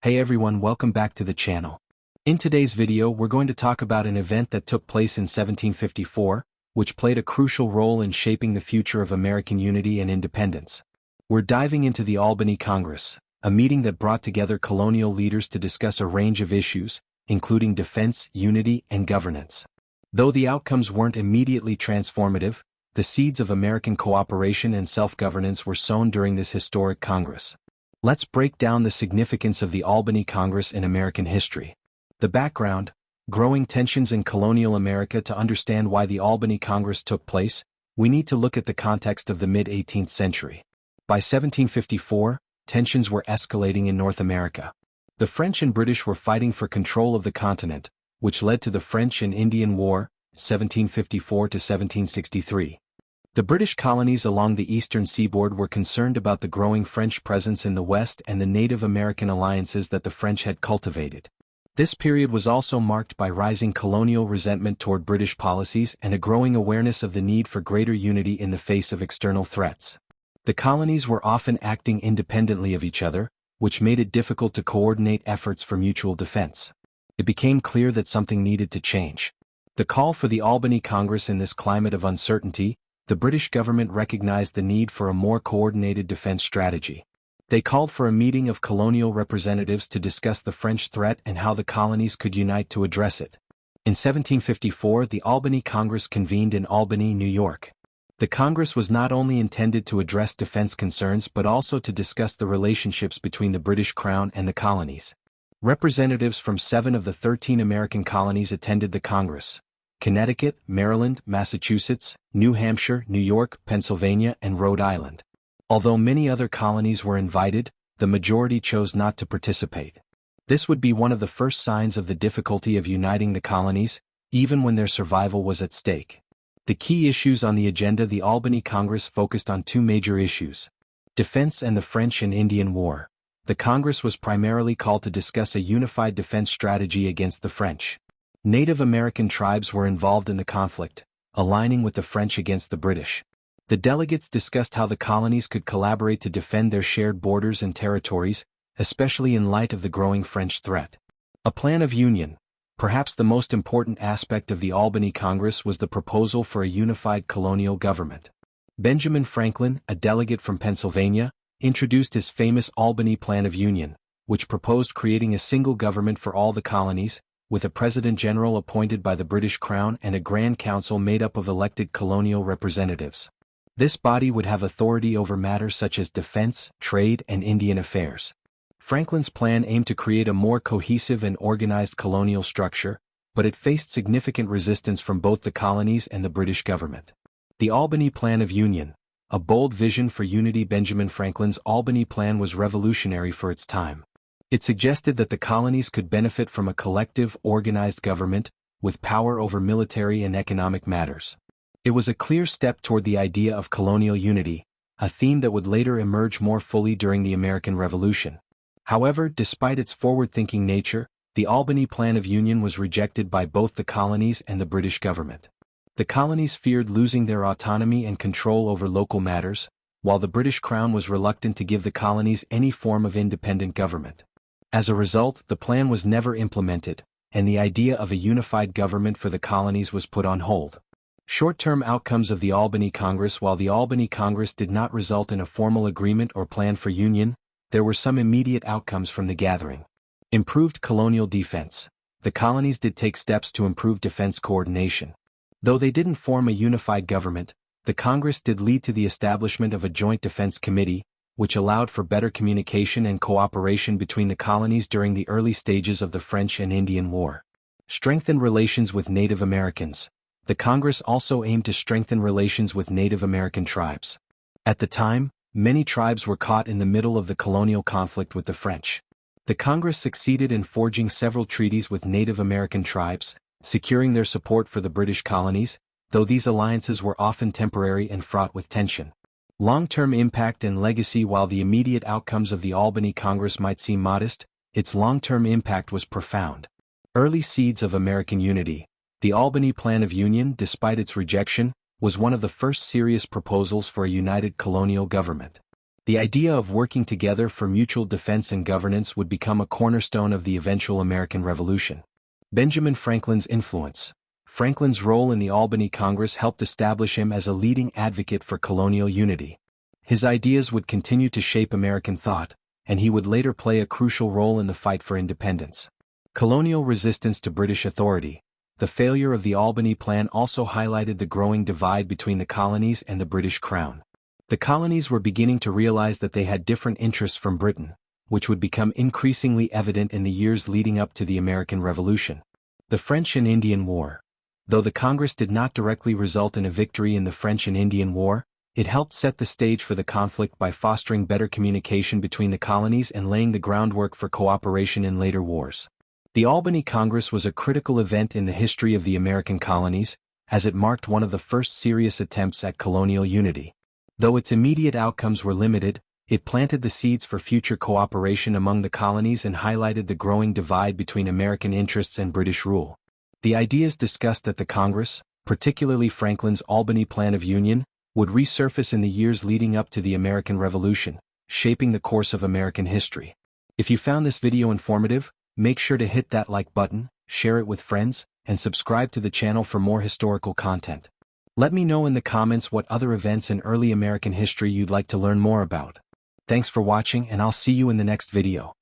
Hey everyone, welcome back to the channel. In today's video we're going to talk about an event that took place in 1754, which played a crucial role in shaping the future of American unity and independence. We're diving into the Albany Congress, a meeting that brought together colonial leaders to discuss a range of issues, including defense, unity, and governance. Though the outcomes weren't immediately transformative, the seeds of American cooperation and self-governance were sown during this historic Congress. Let's break down the significance of the Albany Congress in American history. The background: growing tensions in colonial America. To understand why the Albany Congress took place, we need to look at the context of the mid-18th century. By 1754, tensions were escalating in North America. The French and British were fighting for control of the continent, which led to the French and Indian War, 1754 to 1763. The British colonies along the eastern seaboard were concerned about the growing French presence in the West and the Native American alliances that the French had cultivated. This period was also marked by rising colonial resentment toward British policies and a growing awareness of the need for greater unity in the face of external threats. The colonies were often acting independently of each other, which made it difficult to coordinate efforts for mutual defense. It became clear that something needed to change. The call for the Albany Congress. In this climate of uncertainty, the British government recognized the need for a more coordinated defense strategy. They called for a meeting of colonial representatives to discuss the French threat and how the colonies could unite to address it. In 1754, the Albany Congress convened in Albany, New York. The Congress was not only intended to address defense concerns but also to discuss the relationships between the British Crown and the colonies. Representatives from 7 of the 13 American colonies attended the Congress: Connecticut, Maryland, Massachusetts, New Hampshire, New York, Pennsylvania, and Rhode Island. Although many other colonies were invited, the majority chose not to participate. This would be one of the first signs of the difficulty of uniting the colonies, even when their survival was at stake. The key issues on the agenda: the Albany Congress focused on 2 major issues: defense and the French and Indian War. The Congress was primarily called to discuss a unified defense strategy against the French. Native American tribes were involved in the conflict, aligning with the French against the British. The delegates discussed how the colonies could collaborate to defend their shared borders and territories, especially in light of the growing French threat. A plan of union. Perhaps the most important aspect of the Albany Congress was the proposal for a unified colonial government. Benjamin Franklin, a delegate from Pennsylvania, introduced his famous Albany Plan of Union, which proposed creating a single government for all the colonies, with a President General appointed by the British Crown and a Grand Council made up of elected colonial representatives. This body would have authority over matters such as defense, trade, and Indian affairs. Franklin's plan aimed to create a more cohesive and organized colonial structure, but it faced significant resistance from both the colonies and the British government. The Albany Plan of Union, a bold vision for unity. Benjamin Franklin's Albany Plan was revolutionary for its time. It suggested that the colonies could benefit from a collective, organized government, with power over military and economic matters. It was a clear step toward the idea of colonial unity, a theme that would later emerge more fully during the American Revolution. However, despite its forward-thinking nature, the Albany Plan of Union was rejected by both the colonies and the British government. The colonies feared losing their autonomy and control over local matters, while the British Crown was reluctant to give the colonies any form of independent government. As a result, the plan was never implemented, and the idea of a unified government for the colonies was put on hold. Short-term outcomes of the Albany Congress. While the Albany Congress did not result in a formal agreement or plan for union, there were some immediate outcomes from the gathering. Improved colonial defense. The colonies did take steps to improve defense coordination. Though they didn't form a unified government, the Congress did lead to the establishment of a joint defense committee, which allowed for better communication and cooperation between the colonies during the early stages of the French and Indian War. Strengthened relations with Native Americans. The Congress also aimed to strengthen relations with Native American tribes. At the time, many tribes were caught in the middle of the colonial conflict with the French. The Congress succeeded in forging several treaties with Native American tribes, securing their support for the British colonies, though these alliances were often temporary and fraught with tension. Long-term impact and legacy. While the immediate outcomes of the Albany Congress might seem modest, its long-term impact was profound. Early seeds of American unity. The Albany Plan of Union, despite its rejection, was one of the first serious proposals for a united colonial government. The idea of working together for mutual defense and governance would become a cornerstone of the eventual American Revolution. Benjamin Franklin's influence. Franklin's role in the Albany Congress helped establish him as a leading advocate for colonial unity. His ideas would continue to shape American thought, and he would later play a crucial role in the fight for independence. Colonial resistance to British authority. The failure of the Albany Plan also highlighted the growing divide between the colonies and the British Crown. The colonies were beginning to realize that they had different interests from Britain, which would become increasingly evident in the years leading up to the American Revolution. The French and Indian War. Though the Congress did not directly result in a victory in the French and Indian War, it helped set the stage for the conflict by fostering better communication between the colonies and laying the groundwork for cooperation in later wars. The Albany Congress was a critical event in the history of the American colonies, as it marked one of the first serious attempts at colonial unity. Though its immediate outcomes were limited, it planted the seeds for future cooperation among the colonies and highlighted the growing divide between American interests and British rule. The ideas discussed at the Congress, particularly Franklin's Albany Plan of Union, would resurface in the years leading up to the American Revolution, shaping the course of American history. If you found this video informative, make sure to hit that like button, share it with friends, and subscribe to the channel for more historical content. Let me know in the comments what other events in early American history you'd like to learn more about. Thanks for watching, and I'll see you in the next video.